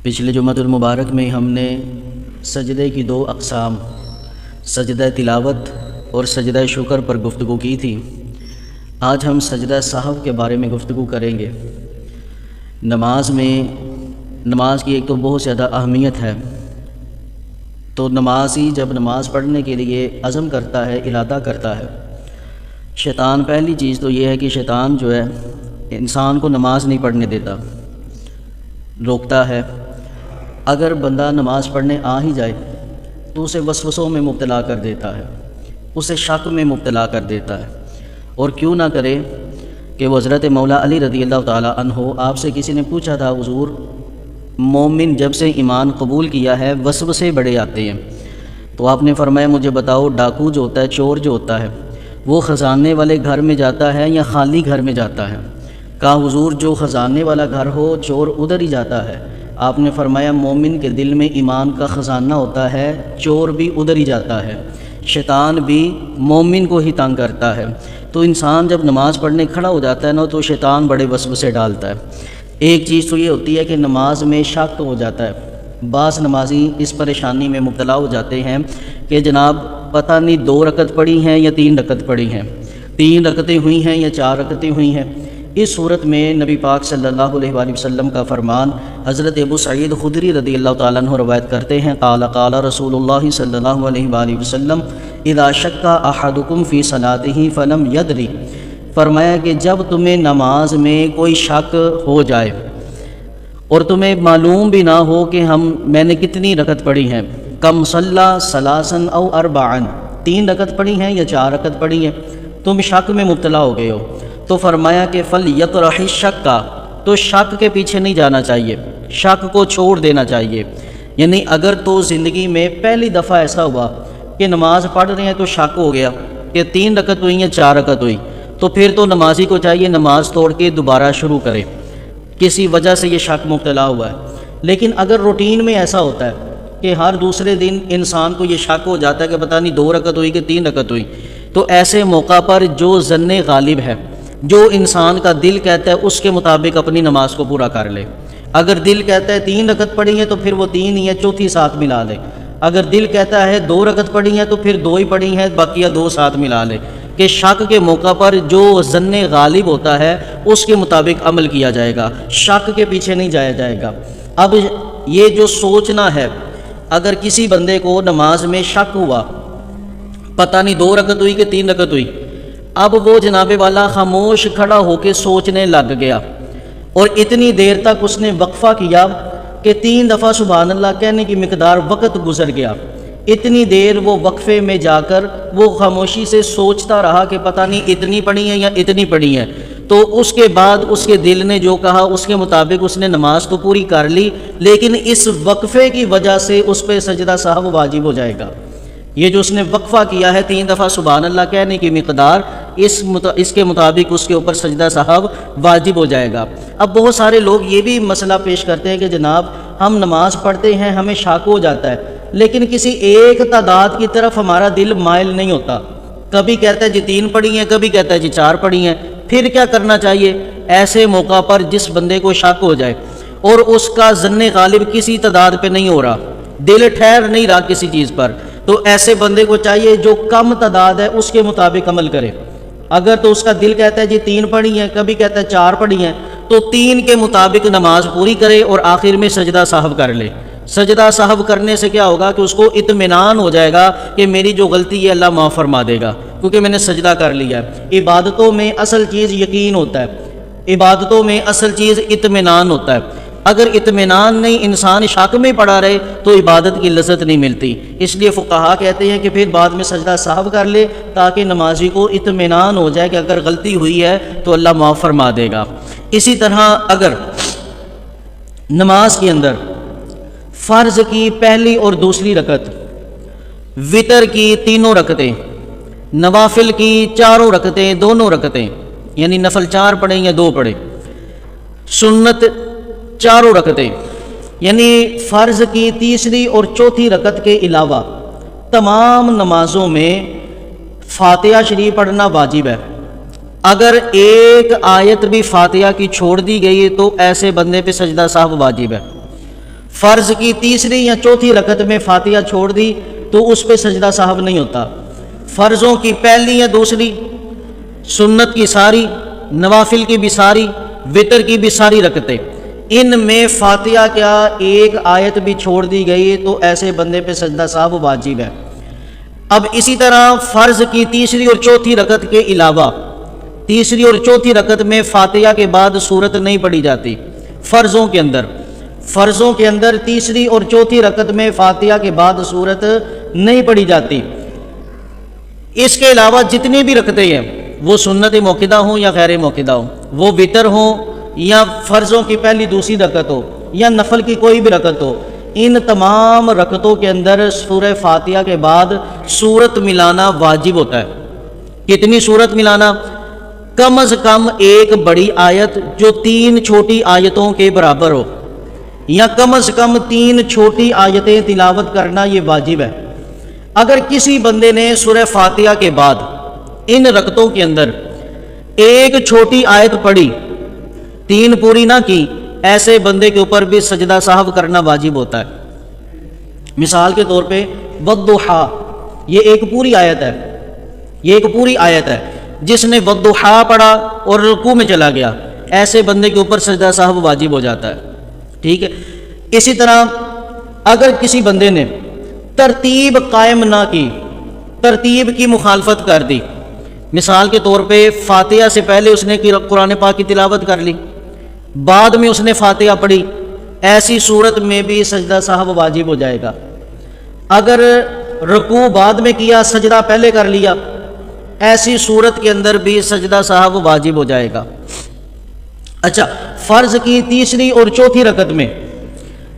پچھلے جمعۃ المبارک میں ہم نے سجدے کی دو اقسام سجدہ تلاوت اور سجدہ شکر پر گفتگو کی تھی۔ آج ہم سجدہ سہو کے بارے میں گفتگو کریں گے۔ نماز کی ایک تو بہت زیادہ اہمیت ہے، تو نمازی جب نماز پڑھنے کے لیے عزم کرتا ہے، ارادہ کرتا ہے، شیطان پہلی چیز تو یہ ہے کہ شیطان جو ہے انسان کو نماز نہیں پڑھنے دیتا، روکتا ہے۔ اگر بندہ نماز پڑھنے آ ہی جائے تو اسے وسوسوں میں مبتلا کر دیتا ہے، اسے شک میں مبتلا کر دیتا ہے۔ اور کیوں نہ کرے کہ وہ حضرت مولا علی رضی اللہ تعالی عنہ، آپ سے کسی نے پوچھا تھا حضور مومن جب سے ایمان قبول کیا ہے وسوسے بڑے آتے ہیں، تو آپ نے فرمایا مجھے بتاؤ ڈاکو جو ہوتا ہے، چور جو ہوتا ہے، وہ خزانے والے گھر میں جاتا ہے یا خالی گھر میں جاتا ہے؟ کہا حضور جو خزانے والا گھر ہو چور ادھر ہی جاتا ہے۔ آپ نے فرمایا مومن کے دل میں ایمان کا خزانہ ہوتا ہے، چور بھی ادھر ہی جاتا ہے، شیطان بھی مومن کو ہی تنگ کرتا ہے۔ تو انسان جب نماز پڑھنے کھڑا ہو جاتا ہے نا تو شیطان بڑے وسوسے ڈالتا ہے۔ ایک چیز تو یہ ہوتی ہے کہ نماز میں شک ہو جاتا ہے۔ بعض نمازی اس پریشانی میں مبتلا ہو جاتے ہیں کہ جناب پتہ نہیں 2 رکعت پڑھی ہیں یا 3 رکعت پڑھی ہیں، 3 رکعتیں ہوئی ہیں یا 4 رکعتیں ہوئی ہیں۔ اس صورت میں نبی پاک صلی اللہ علیہ وآلہ وسلم کا فرمان حضرت ابو سعید خدری رضی اللہ تعالیٰ عنہ روایت کرتے ہیں، قال قال رسول اللہ صلی اللہ علیہ وآلہ وسلم اذا شک احدکم فی صلاتہ فلم یدری، فرمایا کہ جب تمہیں نماز میں کوئی شک ہو جائے اور تمہیں معلوم بھی نہ ہو کہ میں نے کتنی رکعت پڑھی ہیں، کم صلی ثلاثا او اربعا، 3 رکعت پڑھی ہیں یا 4 رکعت پڑھی ہیں، تم شک میں مبتلا ہو گئے ہو، تو فرمایا کہ فَلْيَطْرَحِ الشَّكَّ، تو شک کے پیچھے نہیں جانا چاہیے، شک کو چھوڑ دینا چاہیے۔ یعنی اگر تو زندگی میں پہلی دفعہ ایسا ہوا کہ نماز پڑھ رہے ہیں تو شک ہو گیا کہ 3 رکعت ہوئی یا 4 رکعت ہوئی، تو پھر تو نمازی کو چاہیے نماز توڑ کے دوبارہ شروع کرے، کسی وجہ سے یہ شک مبتلا ہوا ہے۔ لیکن اگر روٹین میں ایسا ہوتا ہے کہ ہر دوسرے دن انسان کو یہ شک ہو جاتا ہے کہ پتہ نہیں 2 رکعت ہوئی کہ 3 رکعت ہوئی، تو ایسے موقع پر جو ظن غالب ہے، جو انسان کا دل کہتا ہے اس کے مطابق اپنی نماز کو پورا کر لے۔ اگر دل کہتا ہے 3 رکعت پڑھی ہے تو پھر وہ 3 ہی ہے، چوتھی ساتھ ملا لے۔ اگر دل کہتا ہے 2 رکعت پڑھی ہے تو پھر 2 ہی پڑھی ہیں، باقیہ 2 ساتھ ملا لے، کہ شک کے موقع پر جو ظن غالب ہوتا ہے اس کے مطابق عمل کیا جائے گا، شک کے پیچھے نہیں جایا جائے گا۔ اب یہ جو سوچنا ہے، اگر کسی بندے کو نماز میں شک ہوا، پتہ نہیں 2 رکعت ہوئی کہ 3 رکعت ہوئی، اب وہ جناب والا خاموش کھڑا ہو کے سوچنے لگ گیا اور اتنی دیر تک اس نے وقفہ کیا کہ 3 دفعہ سبحان اللہ کہنے کی مقدار وقت گزر گیا۔ اتنی دیر وہ وقفے میں جا کر وہ خاموشی سے سوچتا رہا کہ پتہ نہیں اتنی پڑھی ہیں یا اتنی پڑھی ہیں، تو اس کے بعد اس کے دل نے جو کہا اس کے مطابق اس نے نماز تو پوری کر لی، لیکن اس وقفے کی وجہ سے اس پہ سجدہ سہو واجب ہو جائے گا۔ یہ جو اس نے وقفہ کیا ہے 3 دفعہ سبحان اللہ کہنے کی مقدار، اس کے مطابق اس کے اوپر سجدہ سہو واجب ہو جائے گا۔ اب بہت سارے لوگ یہ بھی مسئلہ پیش کرتے ہیں کہ جناب ہم نماز پڑھتے ہیں، ہمیں شک ہو جاتا ہے، لیکن کسی ایک تعداد کی طرف ہمارا دل مائل نہیں ہوتا، کبھی کہتا ہے جی 3 پڑھی ہیں، کبھی کہتا ہے جی 4 پڑھی ہیں۔ پھر کیا کرنا چاہیے ایسے موقع پر جس بندے کو شک ہو جائے اور اس کا ظن غالب کسی تعداد پہ نہیں ہو رہا، دل ٹھہر نہیں رہا کسی چیز پر، تو ایسے بندے کو چاہیے جو کم تعداد ہے اس کے مطابق عمل کرے۔ اگر تو اس کا دل کہتا ہے جی 3 پڑھی ہیں، کبھی کہتا ہے 4 پڑھی ہیں، تو 3 کے مطابق نماز پوری کرے اور آخر میں سجدہ سہو کر لے۔ سجدہ سہو کرنے سے کیا ہوگا کہ اس کو اطمینان ہو جائے گا کہ میری جو غلطی ہے اللہ معاف فرما دے گا، کیونکہ میں نے سجدہ کر لیا ہے۔ عبادتوں میں اصل چیز یقین ہوتا ہے، عبادتوں میں اصل چیز اطمینان ہوتا ہے۔ اگر اطمینان نہیں، انسان شک میں پڑا رہے تو عبادت کی لذت نہیں ملتی۔ اس لیے فقہا کہتے ہیں کہ پھر بعد میں سجدہ سہو کر لے تاکہ نمازی کو اطمینان ہو جائے کہ اگر غلطی ہوئی ہے تو اللہ معاف فرما دے گا۔ اسی طرح اگر نماز کے اندر فرض کی پہلی اور دوسری رکعت، وتر کی 3 رکعتیں، نوافل کی 4 رکعتیں، دونوں رکعتیں، یعنی نفل 4 پڑھیں یا 2 پڑھیں، سنت 4 رکعتیں، یعنی فرض کی 3 اور 4 رکعت کے علاوہ تمام نمازوں میں فاتحہ شریف پڑھنا واجب ہے۔ اگر ایک آیت بھی فاتحہ کی چھوڑ دی گئی تو ایسے بندے پہ سجدہ سہو واجب ہے۔ فرض کی تیسری یا چوتھی رکعت میں فاتحہ چھوڑ دی تو اس پہ سجدہ سہو نہیں ہوتا۔ فرضوں کی پہلی یا دوسری، سنت کی ساری، نوافل کی بھی ساری، وتر کی بھی ساری رکعتیں، ان میں فاتحہ کیا ایک آیت بھی چھوڑ دی گئی تو ایسے بندے پہ سجدہ سہو واجب ہے۔ اب اسی طرح فرض کی تیسری اور چوتھی رکعت کے علاوہ تیسری اور چوتھی رکعت میں فاتحہ کے بعد سورت نہیں پڑھی جاتی۔ فرضوں کے اندر تیسری اور چوتھی رکعت میں فاتحہ کے بعد سورت نہیں پڑھی جاتی۔ اس کے علاوہ جتنی بھی رکعتیں ہیں، وہ سنت موقدہ ہوں یا غیر موقدہ ہوں، وہ وتر ہوں یا فرضوں کی پہلی دوسری رکعت ہو یا نفل کی کوئی بھی رکعت ہو، ان تمام رکعتوں کے اندر سورہ فاتحہ کے بعد سورت ملانا واجب ہوتا ہے۔ کتنی سورت ملانا؟ کم از کم ایک بڑی آیت جو 3 چھوٹی آیتوں کے برابر ہو، یا کم از کم 3 چھوٹی آیتیں تلاوت کرنا یہ واجب ہے۔ اگر کسی بندے نے سورہ فاتحہ کے بعد ان رکعتوں کے اندر ایک چھوٹی آیت پڑھی، 3 پوری نہ کی، ایسے بندے کے اوپر بھی سجدہ سہو کرنا واجب ہوتا ہے۔ مثال کے طور پہ والضحیٰ، یہ ایک پوری آیت ہے، جس نے والضحیٰ پڑھا اور رکوع میں چلا گیا، ایسے بندے کے اوپر سجدہ سہو واجب ہو جاتا ہے۔ ٹھیک ہے، اسی طرح اگر کسی بندے نے ترتیب قائم نہ کی، ترتیب کی مخالفت کر دی، مثال کے طور پہ فاتحہ سے پہلے اس نے قرآن پاک کی تلاوت کر لی، بعد میں اس نے فاتحہ پڑھی، ایسی صورت میں بھی سجدہ سہو واجب ہو جائے گا۔ اگر رکوع بعد میں کیا، سجدہ پہلے کر لیا، ایسی صورت کے اندر بھی سجدہ سہو واجب ہو جائے گا۔ اچھا، فرض کی تیسری اور چوتھی رکعت میں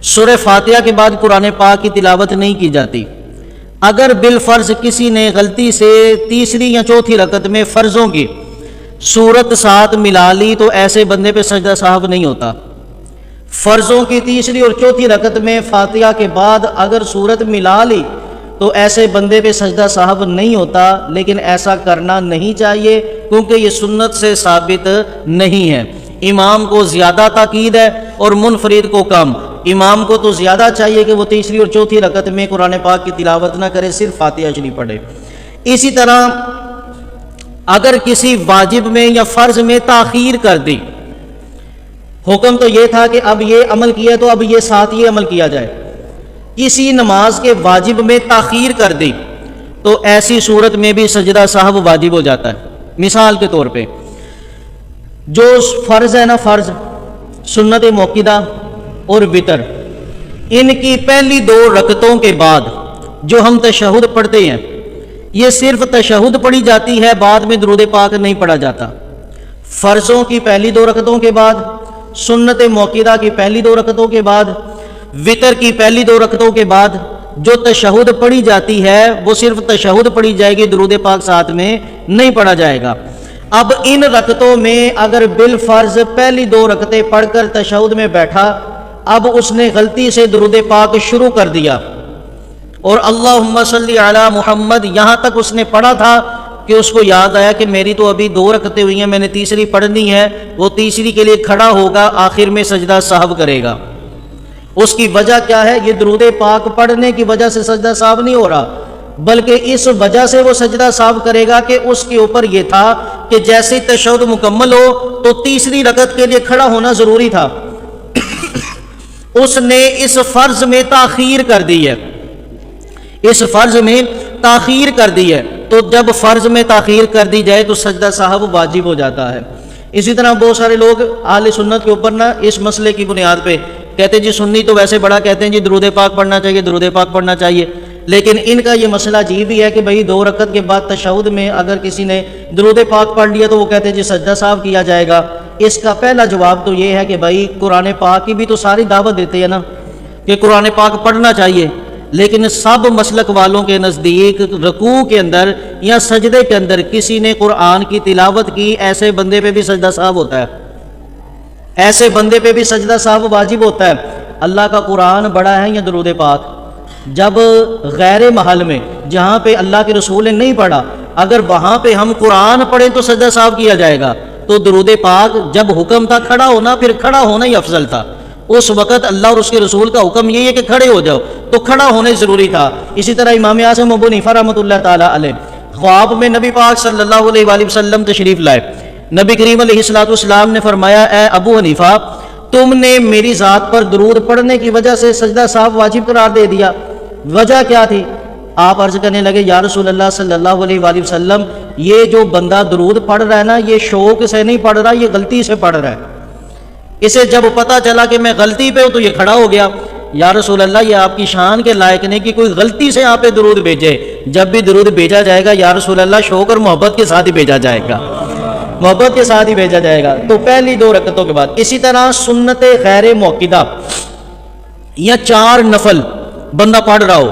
سورہ فاتحہ کے بعد قرآن پاک کی تلاوت نہیں کی جاتی۔ اگر بالفرض کسی نے غلطی سے تیسری یا چوتھی رکعت میں فرضوں کی سورت ساتھ ملا لی تو ایسے بندے پہ سجدہ سہو نہیں ہوتا۔ فرضوں کی تیسری اور چوتھی رکعت میں فاتحہ کے بعد اگر سورت ملا لی تو ایسے بندے پہ سجدہ سہو نہیں ہوتا، لیکن ایسا کرنا نہیں چاہیے کیونکہ یہ سنت سے ثابت نہیں ہے۔ امام کو زیادہ تاکید ہے اور منفرد کو کم۔ امام کو تو زیادہ چاہیے کہ وہ تیسری اور چوتھی رکعت میں قرآن پاک کی تلاوت نہ کرے، صرف فاتحہ شریف پڑھے۔ اسی طرح اگر کسی واجب میں یا فرض میں تاخیر کر دی، حکم تو یہ تھا کہ اب یہ عمل کیا تو اب یہ ساتھ یہ عمل کیا جائے، کسی نماز کے واجب میں تاخیر کر دی تو ایسی صورت میں بھی سجدہ سہو واجب ہو جاتا ہے۔ مثال کے طور پہ جو فرض ہے نا، فرض سنت موقدہ اور وتر، ان کی پہلی 2 رکعتوں کے بعد جو ہم تشہد پڑھتے ہیں، یہ صرف تشہد پڑھی جاتی ہے، بعد میں درود پاک نہیں پڑھا جاتا۔ فرضوں کی پہلی 2 رکعتوں کے بعد، سنت موقدہ کی پہلی 2 رکعتوں کے بعد، وتر کی پہلی 2 رکعتوں کے بعد جو تشہد پڑھی جاتی ہے وہ صرف تشہد پڑھی جائے گی، درود پاک ساتھ میں نہیں پڑھا جائے گا۔ اب ان رکعتوں میں اگر بالفرض پہلی 2 رکعتیں پڑھ کر تشہد میں بیٹھا، اب اس نے غلطی سے درود پاک شروع کر دیا اور اللہم صلی علی محمد یہاں تک اس نے پڑھا تھا کہ اس کو یاد آیا کہ میری تو ابھی 2 رکعتیں ہوئی ہیں، میں نے تیسری پڑھنی ہے، وہ تیسری کے لیے کھڑا ہوگا، آخر میں سجدہ سہو کرے گا۔ اس کی وجہ کیا ہے؟ یہ درود پاک پڑھنے کی وجہ سے سجدہ سہو نہیں ہو رہا، بلکہ اس وجہ سے وہ سجدہ سہو کرے گا کہ اس کے اوپر یہ تھا کہ جیسے تشہد مکمل ہو تو تیسری رکعت کے لیے کھڑا ہونا ضروری تھا، اس نے اس فرض میں تاخیر کر دی ہے، اس فرض میں تاخیر کر دی ہے، تو جب فرض میں تاخیر کر دی جائے تو سجدہ سہو واجب ہو جاتا ہے۔ اسی طرح بہت سارے لوگ اہل سنت کے اوپر نا اس مسئلے کی بنیاد پہ کہتے ہیں جی سنی تو ویسے بڑا کہتے ہیں جی درود پاک پڑھنا چاہیے، درود پاک پڑھنا چاہیے، لیکن ان کا یہ مسئلہ عجیب ہی ہے کہ بھئی 2 رکعت کے بعد تشہد میں اگر کسی نے درود پاک پڑھ لیا تو وہ کہتے ہیں جی سجدہ سہو کیا جائے گا۔ اس کا پہلا جواب تو یہ ہے کہ بھائی قرآن پاک کی بھی تو ساری دعوت دیتے ہیں نا کہ قرآن پاک پڑھنا چاہیے، لیکن سب مسلک والوں کے نزدیک رکوع کے اندر یا سجدے کے اندر کسی نے قرآن کی تلاوت کی، ایسے بندے پہ بھی سجدہ سہو ہوتا ہے، ایسے بندے پہ بھی سجدہ سہو واجب ہوتا ہے۔ اللہ کا قرآن بڑا ہے یا درود پاک؟ جب غیر محل میں جہاں پہ اللہ کے رسول نے نہیں پڑھا، اگر وہاں پہ ہم قرآن پڑھیں تو سجدہ سہو کیا جائے گا، تو درود پاک جب حکم تھا کھڑا ہونا، پھر کھڑا ہونا ہی افضل تھا، اس وقت اللہ اور اس کے رسول کا حکم یہی ہے کہ کھڑے ہو جاؤ، تو کھڑا ہونے ضروری تھا۔ اسی طرح امام اعظم ابو حنیفہ رحمۃ اللہ تعالیٰ علیہ خواب میں نبی پاک صلی اللہ علیہ وآلہ وسلم تشریف لائے۔ نبی کریم علیہ الصلوۃ والسلام نے فرمایا اے ابو حنیفہ تم نے میری ذات پر درود پڑھنے کی وجہ سے سجدہ صاحب واجب قرار دے دیا، وجہ کیا تھی؟ آپ عرض کرنے لگے یا رسول اللہ صلی اللہ علیہ وآلہ وسلم یہ جو بندہ درود پڑھ رہا ہے نا یہ شوق سے نہیں پڑھ رہا، یہ غلطی سے پڑھ رہا ہے، اسے جب پتا چلا کہ میں غلطی پہ ہوں تو یہ کھڑا ہو گیا۔ یا رسول اللہ یہ آپ کی شان کے لائق نہیں کہ کوئی غلطی سے آپ پہ درود بھیجے، جب بھی درود بھیجا جائے گا یا رسول اللہ شوق اور محبت کے ساتھ ہی بھیجا جائے گا، محبت کے ساتھ ہی بھیجا جائے گا۔ تو پہلی 2 رکعتوں کے بعد اسی طرح سنت غیر موقدہ یا 4 نفل بندہ پڑھ رہا ہو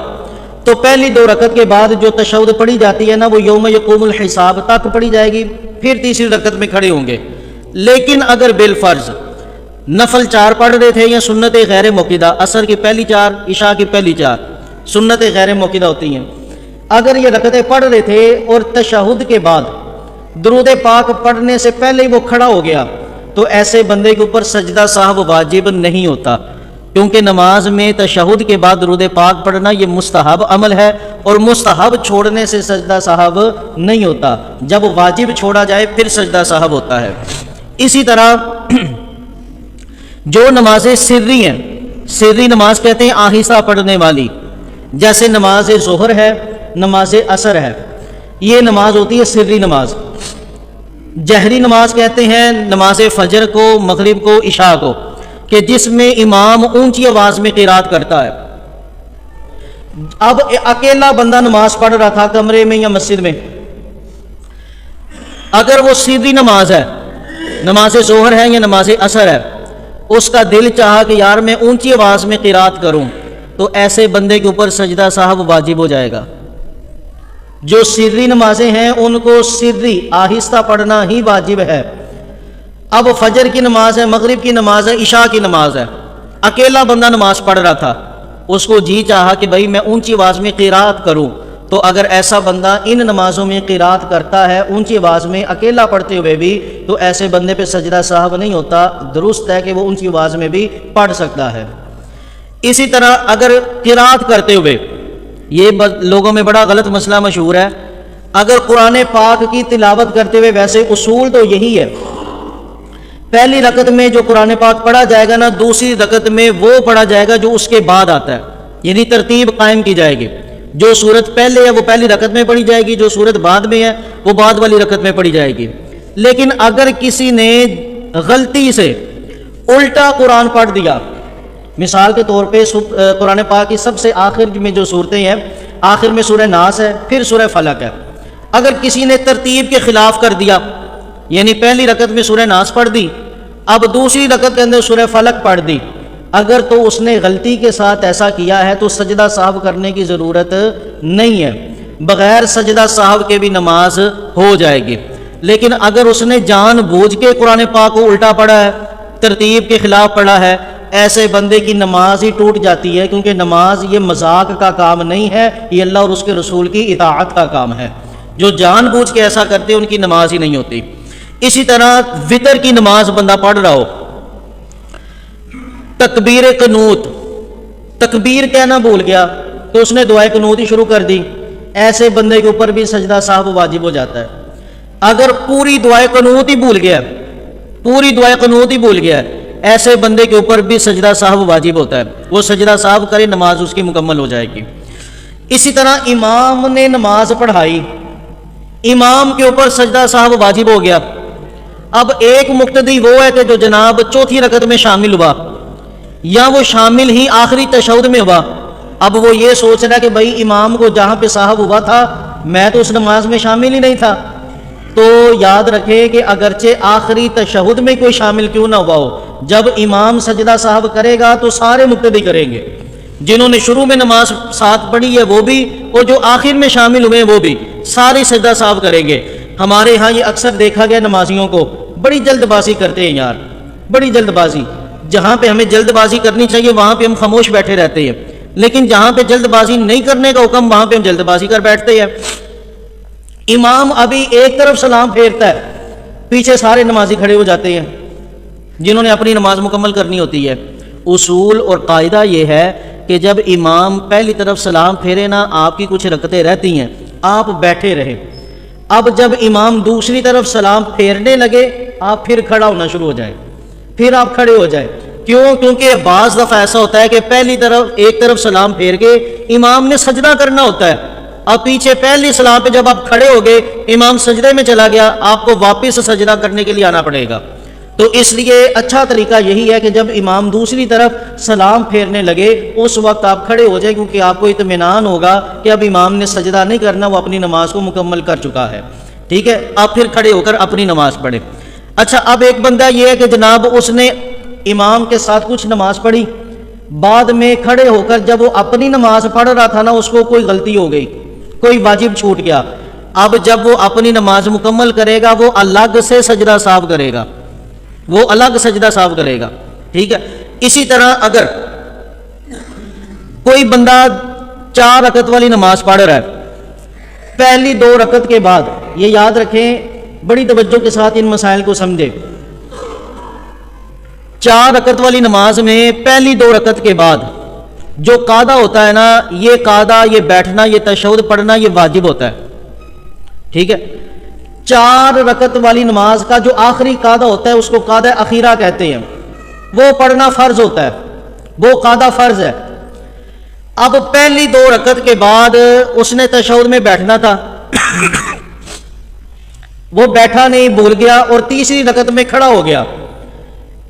تو پہلی 2 رکعت کے بعد جو تشہد پڑھی جاتی ہے نا وہ یوم یقوم الحساب تک پڑھی جائے گی، پھر تیسری رکعت میں کھڑے ہوں گے۔ لیکن اگر بالفرض نفل 4 پڑھ رہے تھے یا سنت غیر موقدہ، عصر کی پہلی 4 عشاء کی پہلی 4 سنت غیر موقدہ ہوتی ہیں، اگر یہ رکعتیں پڑھ رہے تھے اور تشہد کے بعد درود پاک پڑھنے سے پہلے ہی وہ کھڑا ہو گیا تو ایسے بندے کے اوپر سجدہ صاحب واجب نہیں ہوتا، کیونکہ نماز میں تشہد کے بعد درود پاک پڑھنا یہ مستحب عمل ہے اور مستحب چھوڑنے سے سجدہ صاحب نہیں ہوتا، جب واجب چھوڑا جائے پھر سجدہ صاحب ہوتا ہے۔ اسی طرح جو نمازیں سری ہیں، سری نماز کہتے ہیں آہستہ پڑھنے والی، جیسے نماز ظہر ہے، نماز عصر ہے، یہ نماز ہوتی ہے سری نماز۔ جہری نماز کہتے ہیں نماز فجر کو، مغرب کو، عشاء کو، کہ جس میں امام اونچی آواز میں قرات کرتا ہے۔ اب اکیلا بندہ نماز پڑھ رہا تھا کمرے میں یا مسجد میں، اگر وہ سری نماز ہے، نماز ظہر ہے یا نماز عصر ہے، اس کا دل چاہا کہ یار میں اونچی آواز میں قرات کروں تو ایسے بندے کے اوپر سجدہ صاحب واجب ہو جائے گا۔ جو سری نمازیں ہیں ان کو سری آہستہ پڑھنا ہی واجب ہے۔ اب فجر کی نماز ہے، مغرب کی نماز ہے، عشاء کی نماز ہے، اکیلا بندہ نماز پڑھ رہا تھا، اس کو جی چاہا کہ بھائی میں اونچی آواز میں قرات کروں، تو اگر ایسا بندہ ان نمازوں میں قرات کرتا ہے اونچی آواز میں اکیلا پڑھتے ہوئے بھی تو ایسے بندے پہ سجدہ صاحب نہیں ہوتا، درست ہے کہ وہ اونچی آواز میں بھی پڑھ سکتا ہے۔ اسی طرح اگر قرات کرتے ہوئے، یہ لوگوں میں بڑا غلط مسئلہ مشہور ہے، اگر قرآن پاک کی تلاوت کرتے ہوئے، ویسے اصول تو یہی ہے پہلی رکعت میں جو قرآن پاک پڑھا جائے گا نا دوسری رکعت میں وہ پڑھا جائے گا جو اس کے بعد آتا ہے، یعنی ترتیب قائم کی جائے گی، جو سورت پہلے ہے وہ پہلی رکعت میں پڑھی جائے گی، جو سورت بعد میں ہے وہ بعد والی رکعت میں پڑھی جائے گی۔ لیکن اگر کسی نے غلطی سے الٹا قرآن پڑھ دیا، مثال کے طور پہ قرآن پاک کی سب سے آخر میں جو صورتیں ہیں، آخر میں سورہ ناس ہے، پھر سورہ فلق ہے، اگر کسی نے ترتیب کے خلاف کر دیا، یعنی پہلی رکعت میں سورہ ناس پڑھ دی، اب دوسری رکعت کے اندر سورہ فلق پڑھ دی، اگر تو اس نے غلطی کے ساتھ ایسا کیا ہے تو سجدہ صاحب کرنے کی ضرورت نہیں ہے، بغیر سجدہ صاحب کے بھی نماز ہو جائے گی۔ لیکن اگر اس نے جان بوجھ کے قرآن پاک کو الٹا پڑھا ہے، ترتیب کے خلاف پڑھا ہے، ایسے بندے کی نماز ہی ٹوٹ جاتی ہے، کیونکہ نماز یہ مذاق کا کام نہیں ہے، یہ اللہ اور اس کے رسول کی اطاعت کا کام ہے۔ جو جان بوجھ کے ایسا کرتے ہیں ان کی نماز ہی نہیں ہوتی۔ اسی طرح وتر کی نماز بندہ پڑھ رہا ہو، تکبیر قنوت، تکبیر کہنا بھول گیا تو اس نے دعائے قنوت ہی شروع کر دی، ایسے بندے کے اوپر بھی سجدہ صاحب واجب ہو جاتا ہے۔ اگر پوری دعائے قنوت ہی بھول گیا، پوری دعائے قنوت ہی بھول گیا، ایسے بندے کے اوپر بھی سجدہ صاحب واجب ہوتا ہے، وہ سجدہ صاحب کرے نماز اس کی مکمل ہو جائے گی۔ اسی طرح امام نے نماز پڑھائی، امام کے اوپر سجدہ صاحب واجب ہو گیا، اب ایک مقتدی وہ ہے کہ جو جناب چوتھی رکعت میں شامل ہوا یا وہ شامل ہی آخری تشہد میں ہوا، اب وہ یہ سوچ رہا ہے کہ بھائی امام کو جہاں پہ صاحب ہوا تھا میں تو اس نماز میں شامل ہی نہیں تھا، تو یاد رکھے کہ اگرچہ آخری تشہد میں کوئی شامل کیوں نہ ہوا ہو، جب امام سجدہ صاحب کرے گا تو سارے مقتدی کریں گے، جنہوں نے شروع میں نماز ساتھ پڑھی ہے وہ بھی اور جو آخر میں شامل ہوئے ہیں وہ بھی سارے سجدہ صاحب کریں گے۔ ہمارے ہاں یہ اکثر دیکھا گیا نمازیوں کو بڑی جلد بازی کرتے ہیں یار، بڑی جلد بازی، جہاں پہ ہمیں جلد بازی کرنی چاہیے وہاں پہ ہم خاموش بیٹھے رہتے ہیں، لیکن جہاں پہ جلد بازی نہیں کرنے کا حکم وہاں پہ ہم جلد بازی کر بیٹھتے ہیں۔ امام ابھی ایک طرف سلام پھیرتا ہے، پیچھے سارے نمازی کھڑے ہو جاتے ہیں جنہوں نے اپنی نماز مکمل کرنی ہوتی ہے، اصول اور قاعدہ یہ ہے کہ جب امام پہلی طرف سلام پھیرے نا، آپ کی کچھ رکعتیں رہتی ہیں، آپ بیٹھے رہے، اب جب امام دوسری طرف سلام پھیرنے لگے آپ پھر کھڑا ہونا شروع ہو جائیں، پھر آپ کھڑے ہو جائیں۔ کیوں؟ کیونکہ بعض دفعہ ایسا ہوتا ہے کہ پہلی طرف ایک طرف سلام پھیر کے امام نے سجدہ کرنا ہوتا ہے، اب پیچھے پہلی سلام پہ جب آپ کھڑے ہو گئے امام سجدے میں چلا گیا، آپ کو واپس سجدہ کرنے کے لیے آنا پڑے گا۔ تو اس لیے اچھا طریقہ یہی ہے کہ جب امام دوسری طرف سلام پھیرنے لگے اس وقت آپ کھڑے ہو جائیں، کیونکہ آپ کو اطمینان ہوگا کہ اب امام نے سجدہ نہیں کرنا، وہ اپنی نماز کو مکمل کر چکا ہے، ٹھیک ہے؟ آپ پھر کھڑے ہو کر اپنی نماز پڑھیں۔ اچھا، اب ایک بندہ یہ ہے کہ جناب اس نے امام کے ساتھ کچھ نماز پڑھی، بعد میں کھڑے ہو کر جب وہ اپنی نماز پڑھ رہا تھا نا، اس کو کوئی غلطی ہو گئی، کوئی واجب چھوٹ گیا، اب جب وہ اپنی نماز مکمل کرے گا وہ الگ سے سجدہ صاحب کرے گا، وہ الگ سجدہ صاحب کرے گا، ٹھیک ہے؟ اسی طرح اگر کوئی بندہ 4 رکعت والی نماز پڑھ رہا ہے، پہلی 2 رکعت کے بعد، یہ یاد رکھیں، بڑی توجہ کے ساتھ ان مسائل کو سمجھیں، 4 رکعت والی نماز میں پہلی 2 رکعت کے بعد جو قاعدہ ہوتا ہے نا، یہ قاعدہ، یہ بیٹھنا، یہ تشہد پڑھنا، یہ واجب ہوتا ہے، ٹھیک ہے؟ 4 رکعت والی نماز کا جو آخری قاعدہ ہوتا ہے اس کو قاعدہ اخیرہ کہتے ہیں، وہ پڑھنا فرض ہوتا ہے، وہ قاعدہ فرض ہے۔ اب پہلی 2 رکعت کے بعد اس نے تشہد میں بیٹھنا تھا، وہ بیٹھا نہیں، بھول گیا اور تیسری رکعت میں کھڑا ہو گیا۔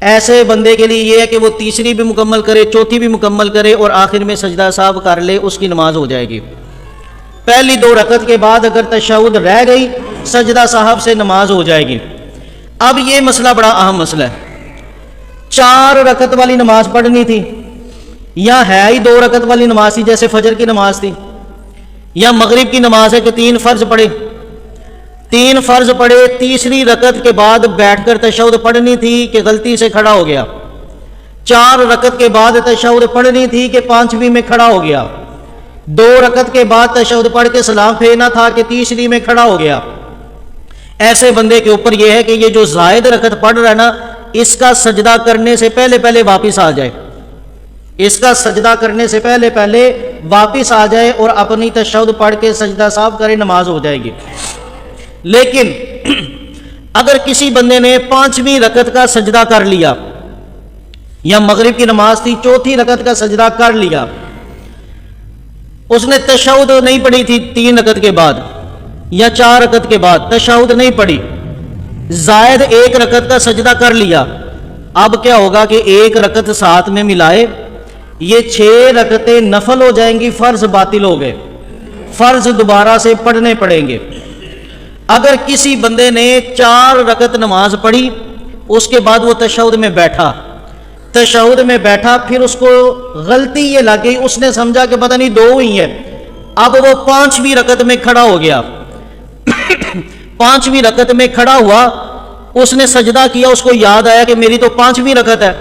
ایسے بندے کے لیے یہ ہے کہ وہ تیسری بھی مکمل کرے، چوتھی بھی مکمل کرے اور آخر میں سجدہ صاحب کر لے، اس کی نماز ہو جائے گی۔ پہلی 2 رکعت کے بعد اگر تشہد رہ گئی سجدہ صاحب سے نماز ہو جائے گی۔ اب یہ مسئلہ بڑا اہم مسئلہ ہے، 4 رکعت والی نماز پڑھنی تھی، یا ہے ہی 2 رکعت والی نماز تھی جیسے فجر کی نماز تھی، یا مغرب کی نماز ہے کہ 3 فرض پڑھے، 3 فرض پڑھے، تیسری رکعت کے بعد بیٹھ کر تشہد پڑھنی تھی کہ غلطی سے کھڑا ہو گیا، 4 رکعت کے بعد تشہد پڑھنی تھی کہ 5ویں میں کھڑا ہو گیا، 2 رکعت کے بعد تشہد پڑھ کے سلام پھیرنا تھا کہ تیسری میں کھڑا ہو گیا۔ ایسے بندے کے اوپر یہ ہے کہ یہ جو زائد رکعت پڑھ رہا ہے نا، اس کا سجدہ کرنے سے پہلے واپس آ جائے، اس کا سجدہ کرنے سے پہلے واپس آ جائے اور اپنی تشہد پڑھ کے سجدہ صاحب کرے، نماز ہو جائے گی۔ لیکن اگر کسی بندے نے 5ویں رکعت کا سجدہ کر لیا، یا مغرب کی نماز تھی 4تھی رکعت کا سجدہ کر لیا، اس نے تشہد نہیں پڑھی تھی 3 رکعت کے بعد یا 4 رکعت کے بعد تشہد نہیں پڑھی، زائد 1 رکعت کا سجدہ کر لیا، اب کیا ہوگا کہ 1 رکعت ساتھ میں ملائے، یہ 6 رکعتیں نفل ہو جائیں گی، فرض باطل ہو گئے، فرض دوبارہ سے پڑھنے پڑیں گے۔ اگر کسی بندے نے 4 رکعت نماز پڑھی، اس کے بعد وہ تشہد میں بیٹھا، پھر اس کو غلطی یہ لگ گئی، اس نے سمجھا کہ پتہ نہیں 2 ہوئی ہیں، اب وہ 5ویں رکعت میں کھڑا ہو گیا، 5ویں رکعت میں کھڑا ہوا، اس نے سجدہ کیا، اس کو یاد آیا کہ میری تو 5ویں رکعت ہے،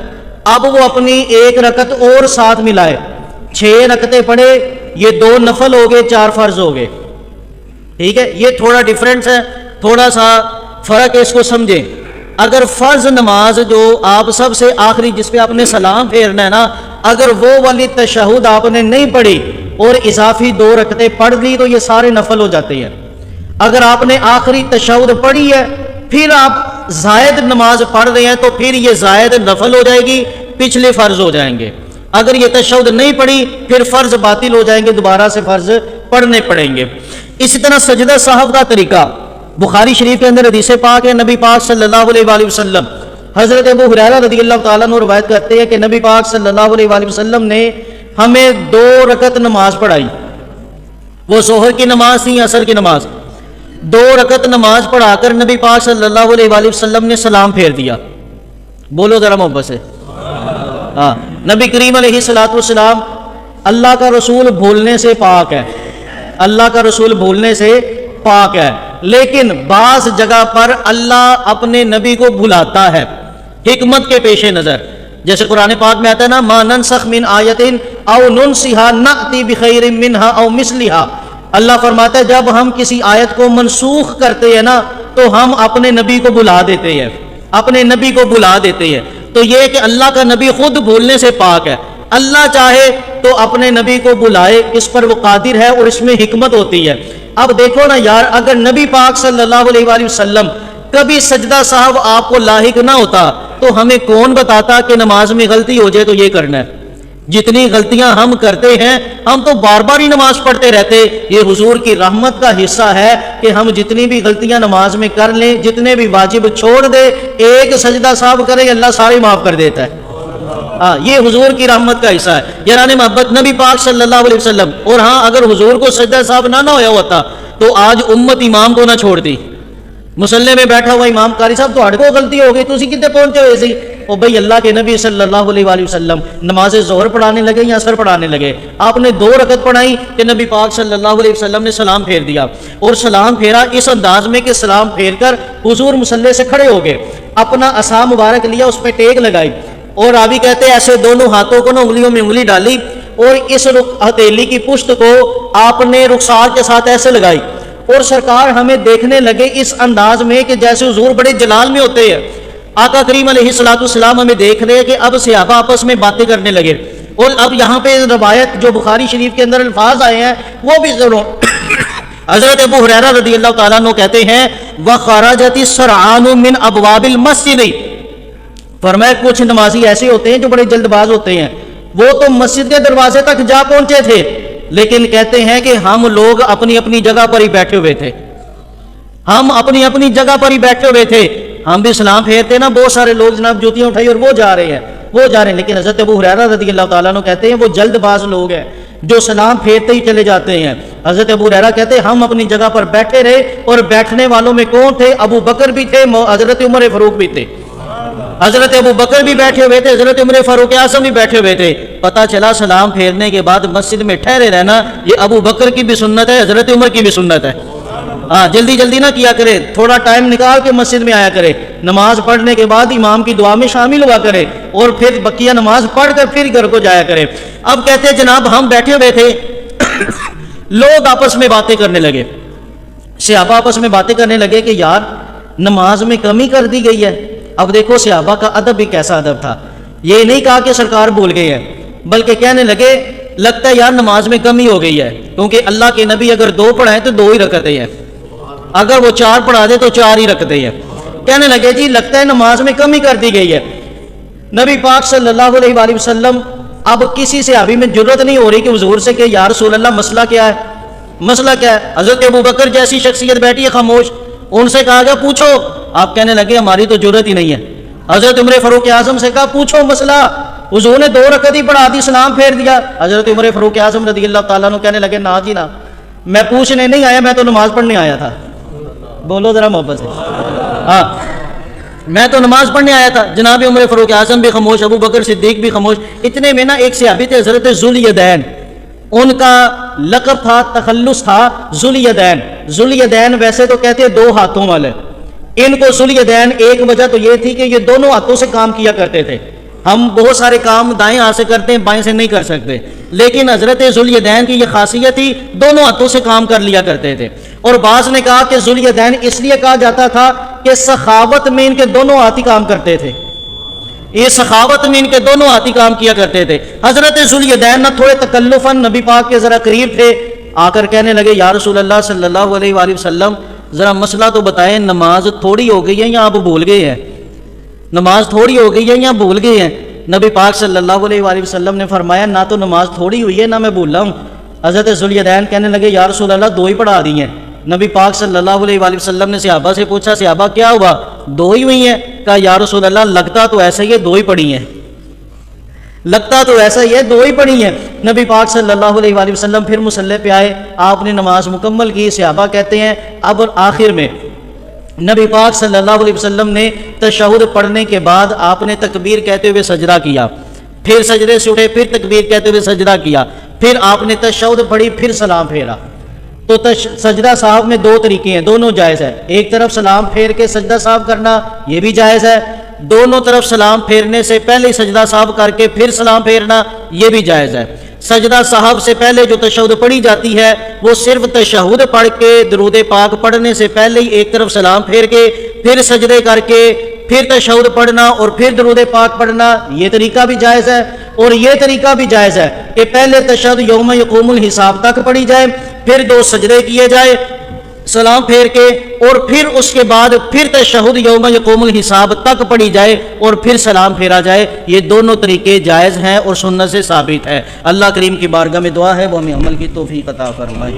اب وہ اپنی 1 رکعت اور ساتھ ملائے، 6 رکعتیں پڑھے، یہ 2 نفل ہو گئے، 4 فرض ہو گئے، ٹھیک ہے؟ یہ تھوڑا ڈیفرنس ہے، تھوڑا سا فرق ہے، اس کو سمجھیں۔ اگر فرض نماز جو آپ سب سے آخری جس پہ آپ نے سلام پھیرنا ہے نا، اگر وہ والی تشہد آپ نے نہیں پڑھی اور اضافی 2 رکعتیں پڑھ لی تو یہ سارے نفل ہو جاتے ہیں۔ اگر آپ نے آخری تشہد پڑھی ہے پھر آپ زائد نماز پڑھ رہے ہیں تو پھر یہ زائد نفل ہو جائے گی، پچھلے فرض ہو جائیں گے۔ اگر یہ تشہد نہیں پڑھی پھر فرض باطل ہو جائیں گے، دوبارہ سے فرض پڑھنے پڑیں گے۔ اسی طرح سجدہ صاحب کا طریقہ بخاری شریف کے اندر حدیث پاک ہے، نبی پاک صلی اللہ علیہ وآلہ وسلم حضرت ابو ہریرہ رضی اللہ تعالیٰ عنہ روایت کرتے ہیں کہ نبی پاک صلی اللہ علیہ وآلہ وسلم نے ہمیں 2 رکعت نماز پڑھائی، وہ ظہر کی نماز تھی، عصر کی نماز، 2 رکعت نماز پڑھا کر نبی پاک صلی اللہ علیہ وآلہ وسلم نے سلام پھیر دیا۔ بولو ذرا محبت سے، ہاں، نبی کریم علیہ الصلوۃ والسلام اللہ کا رسول بھولنے سے پاک ہے، اللہ کا رسول بھولنے سے پاک ہے، لیکن بعض جگہ پر اللہ اپنے نبی کو بھلاتا ہے حکمت کے پیش نظر، جیسے قرآن پاک میں آتا ہے نا، ما ننسخ من آیت او ننسها نأتی بخیر منها او مثلها، اللہ فرماتا ہے جب ہم کسی آیت کو منسوخ کرتے ہیں نا تو ہم اپنے نبی کو بلا دیتے ہیں، اپنے نبی کو بلا دیتے ہیں۔ تو یہ کہ اللہ کا نبی خود بھولنے سے پاک ہے، اللہ چاہے تو اپنے نبی کو بلائے، اس پر وہ قادر ہے اور اس میں حکمت ہوتی ہے۔ اب دیکھو نا یار، اگر نبی پاک صلی اللہ علیہ وآلہ وسلم کبھی سجدہ صاحب آپ کو لاحق نہ ہوتا تو ہمیں کون بتاتا کہ نماز میں غلطی ہو جائے تو یہ کرنا ہے؟ جتنی غلطیاں ہم کرتے ہیں، ہم تو بار بار ہی نماز پڑھتے رہتے۔ یہ حضور کی رحمت کا حصہ ہے کہ ہم جتنی بھی غلطیاں نماز میں کر لیں، جتنے بھی واجب چھوڑ دے، ایک سجدہ صاحب کرے اللہ سارے معاف کر دیتا ہے۔ یہ حضور کی رحمت کا حصہ ہے، یاران محبت نبی پاک صلی اللہ علیہ وسلم۔ اور ہاں، اگر حضور کو سجدہ صاحب نہ ہویا ہوتا تو آج امت امام کو نہ چھوڑتی۔ مسلح میں بیٹھا ہوا امام قاری صاحب تو کو غلطی ہو گئی، تسی کتنے پہنچے ہوئے سی؟ او بھائی، اللہ کے نبی صلی اللہ علیہ وآلہ وسلم نماز ظہر پڑھانے لگے یا اثر پڑھانے لگے، آپ نے 2 رکعت پڑھائی کہ نبی پاک صلی اللہ علیہ وسلم نے سلام پھیر دیا، اور سلام پھیرا اس انداز میں کہ سلام پھیر کر حضور مسلح سے کھڑے ہو گئے، اپنا عصا مبارک لیا، اس پہ ٹیک لگائی، اور راوی کہتے ہیں ایسے دونوں ہاتھوں کو نا انگلیوں میں انگلی ڈالی، اور اس ہتھیلی کی پشت کو آپ نے رخسار کے ساتھ ایسے لگائی، اور سرکار ہمیں دیکھنے لگے اس انداز میں کہ جیسے حضور بڑے جلال میں ہوتے ہیں۔ آقا کریم علیہ السلام ہمیں دیکھ رہے کہ اب صحابہ آپس میں باتیں کرنے لگے، اور اب یہاں پہ روایت جو بخاری شریف کے اندر الفاظ آئے ہیں وہ بھی ضرور حضرت ابو ہریرہ رضی اللہ تعالیٰ عنہ کہتے ہیں وَخَرَجَتِ السَّرْعَانُ مِنْ أَبْوَابِ الْمَسْجِدِ، فرمایا کچھ نمازی ایسے ہوتے ہیں جو بڑے جلد باز ہوتے ہیں، وہ تو مسجد کے دروازے تک جا پہنچے تھے، لیکن کہتے ہیں کہ ہم لوگ اپنی اپنی جگہ پر ہی بیٹھے ہوئے تھے، ہم اپنی اپنی جگہ پر ہی بیٹھے ہوئے تھے، ہم بھی سلام پھیرتے نا، بہت سارے لوگ جناب جوتیاں اٹھائی اور وہ جا رہے ہیں، لیکن حضرت ابو ہریرہ رضی اللہ تعالیٰ عنہ کہتے ہیں وہ جلد باز لوگ ہیں جو سلام پھیرتے ہی چلے جاتے ہیں۔ حضرت ابو ہریرہ کہتے ہیں ہم اپنی جگہ پر بیٹھے رہے، اور بیٹھنے والوں میں کون تھے؟ ابو بکر بھی تھے، حضرت عمر فاروق بھی تھے، حضرت ابو بکر بھی بیٹھے ہوئے تھے، حضرت عمر فاروق اعظم بھی بیٹھے ہوئے تھے۔ پتہ چلا سلام پھیرنے کے بعد مسجد میں ٹھہرے رہنا یہ ابو بکر کی بھی سنت ہے، حضرت عمر کی بھی سنت ہے۔ جلدی جلدی نہ کیا کرے، تھوڑا ٹائم نکال کے مسجد میں آیا کرے، نماز پڑھنے کے بعد امام کی دعا میں شامل ہوا کرے، اور پھر بقیہ نماز پڑھ کر پھر گھر کو جایا کرے۔ اب کہتے ہیں جناب ہم بیٹھے ہوئے تھے، لوگ آپس میں باتیں کرنے لگے، صحابہ آپس میں باتیں کرنے لگے کہ یار نماز میں کمی کر دی گئی ہے۔ اب دیکھو صحابہ کا ادب بھی کیسا ادب تھا، یہ نہیں کہا کہ سرکار بھول گئے ہیں، بلکہ کہنے لگے لگتا ہے یار نماز میں کمی ہو گئی ہے، کیونکہ اللہ کے نبی اگر 2 پڑھائیں تو 2 ہی رکعتیں ہیں، اگر وہ 4 پڑھا دے تو 4 ہی رکعتیں ہیں۔ کہنے لگے جی لگتا ہے نماز میں کمی کر دی گئی ہے۔ نبی پاک صلی اللہ علیہ وآلہ وسلم اب کسی صحابی میں جرت نہیں ہو رہی کہ حضور سے کہ یا رسول اللہ مسئلہ کیا ہے، مسئلہ کیا ہے؟ حضرت ابو بکر جیسی شخصیت بیٹھی ہے خاموش، ان سے کہا گیا پوچھو، آپ کہنے لگے ہماری تو جرت ہی نہیں ہے۔ حضرت عمر فاروق اعظم سے کہا پوچھو مسئلہ، حضور نے 2 رکعت ہی پڑھا دی، سلام پھیر دیا۔ حضرت عمر فاروق اعظم رضی اللہ تعالیٰ عنہ کہنے لگے نا جی نا، میں پوچھنے نہیں آیا، میں تو نماز پڑھنے آیا تھا۔ بولو ذرا محبت سے، میں تو نماز پڑھنے آیا تھا۔ جناب عمر فاروق اعظم بھی خاموش، ابو بکر صدیق بھی خاموش۔ اتنے میں نا ایک صحابی تھے حضرت ذوالیدین، ان کا لقب تھا، تخلص تھا ذوالیدین۔ ذوالیدین ویسے تو کہتے ہیں 2 ہاتھوں والے، ان کو ذوالیدین ایک وجہ تو یہ تھی کہ یہ دونوں ہاتھوں سے کام کیا کرتے تھے۔ ہم بہت سارے کام دائیں ہاتھ سے کرتے ہیں، بائیں سے نہیں کر سکتے، لیکن حضرت ذوالیدین کی یہ خاصیت تھی، دونوں ہاتھوں سے کام کر لیا کرتے تھے۔ اور بعض نے کہا کہ ذوالیدین اس لیے کہا جاتا تھا کہ سخاوت میں ان کے دونوں ہاتھ ہی کام کرتے تھے، یہ سخاوت میں ان کے دونوں ہاتھ ہی کام کیا کرتے تھے۔ حضرت ذوالیدین نہ تھوڑے تکلفاً نبی پاک کے ذرا قریب تھے، آ کر کہنے لگے یا رسول اللہ صلی اللہ علیہ وآلہ وسلم ذرا مسئلہ تو بتائیں، نماز تھوڑی ہو گئی ہے یا آپ بھول گئے ہیں؟ نماز تھوڑی ہو گئی ہے یا بھول گئے ہیں؟ نبی پاک صلی اللہ علیہ وآلہ وسلم نے فرمایا نہ تو نماز تھوڑی ہوئی ہے نہ میں بھولا ہوں۔ حضرت ذوالیدین کہنے لگے یا رسول اللہ 2 ہی پڑھا دی ہیں۔ نبی پاک صلی اللہ علیہ وآلہ وسلم نے صحابہ سے پوچھا صحابہ کیا ہوا، 2 ہی ہوئی ہیں؟ کہا یا رسول اللہ لگتا تو ایسا ہی ہے 2 ہی پڑھی ہیں، لگتا تو ایسا ہی ہے 2 ہی پڑھی ہیں۔ نبی پاک صلی اللہ علیہ وآلہ وسلم پھر مصلی پہ آئے، آپ نے نماز مکمل کی۔ صحابہ کہتے ہیں اب آخر میں نبی پاک صلی اللہ علیہ وسلم نے تشہد پڑھنے کے بعد آپ نے تکبیر کہتے ہوئے سجدہ کیا، پھر سجدے سے اٹھے، پھر تکبیر کہتے ہوئے سجدہ کیا، پھر آپ نے تشہد پڑھی، پھر سلام پھیرا۔ تو سجدہ صاحب میں 2 طریقے ہیں، دونوں جائز ہے۔ ایک طرف سلام پھیر کے سجدہ صاحب کرنا یہ بھی جائز ہے، دونوں طرف سلام پھیرنے سے پہلے سجدہ صاحب کر کے پھر سلام پھیرنا یہ بھی جائز ہے۔ سجدہ صاحب سے پہلے جو تشہد پڑھی جاتی ہے وہ صرف تشہد پڑھ کے درود پاک پڑھنے سے پہلے ہی ایک طرف سلام پھیر کے پھر سجدے کر کے پھر تشہد پڑھنا اور پھر درود پاک پڑھنا، یہ طریقہ بھی جائز ہے۔ اور یہ طریقہ بھی جائز ہے کہ پہلے تشہد یوم یقوم الحساب تک پڑھی جائے، پھر 2 سجدے کیے جائے سلام پھیر کے، اور پھر اس کے بعد پھر تشہد یوم یقوم الحساب تک پڑھی جائے اور پھر سلام پھیرا جائے۔ یہ دونوں طریقے جائز ہیں اور سنت سے ثابت ہے۔ اللہ کریم کی بارگاہ میں دعا ہے وہ ہمیں عمل کی توفیق عطا فرمائے۔